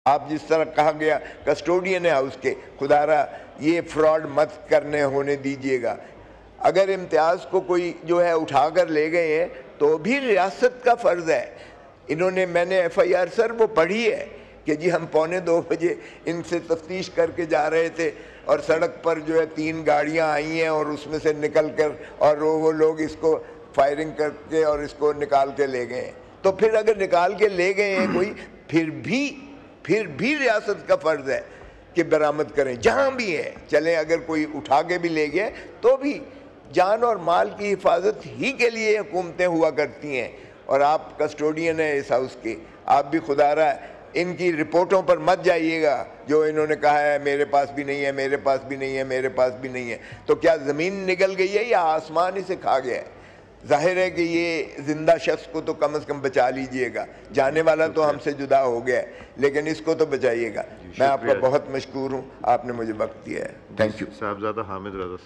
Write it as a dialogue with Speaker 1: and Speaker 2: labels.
Speaker 1: آپ جس طرح کہا گیا کسٹوڈین ہے ہاؤس کے، خدارہ یہ فراڈ مت کرنے ہونے دیجئے گا۔ اگر امتیاز کو کوئی جو ہے اٹھا کر لے گئے ہیں تو بھی ریاست کا فرض ہے۔ انہوں نے، میں نے ایف آئی آر سر وہ پڑھی ہے کہ جی ہم 1:45 بجے ان سے تفتیش کر کے جا رہے تھے اور سڑک پر جو ہے 3 گاڑیاں آئی ہیں اور اس میں سے نکل کر اور وہ لوگ اس کو فائرنگ کر کے اور اس کو نکال کے لے گئے ہیں۔ تو پھر اگر نکال کے لے گئے ہیں کوئی، پھر بھی ریاست کا فرض ہے کہ برآمد کریں جہاں بھی ہے، چلیں اگر کوئی اٹھا کے بھی لے گئے تو بھی جان اور مال کی حفاظت ہی کے لیے حکومتیں ہوا کرتی ہیں، اور آپ کسٹوڈین ہیں اس ہاؤس کے، آپ بھی خدا رہا ان کی رپورٹوں پر مت جائیے گا جو انہوں نے کہا ہے میرے پاس بھی نہیں ہے، میرے پاس بھی نہیں ہے، میرے پاس بھی نہیں ہے۔ تو کیا زمین نگل گئی ہے یا آسمان اسے کھا گیا ہے؟ ظاہر ہے کہ یہ زندہ شخص کو تو کم از کم بچا لیجئے گا، جانے والا تو ہم سے جدا ہو گیا ہے، لیکن اس کو تو بچائیے گا۔ میں آپ کا بہت مشکور ہوں، آپ نے مجھے وقت دیا ہے۔ Thank you.
Speaker 2: Sahibzada Hamid Raza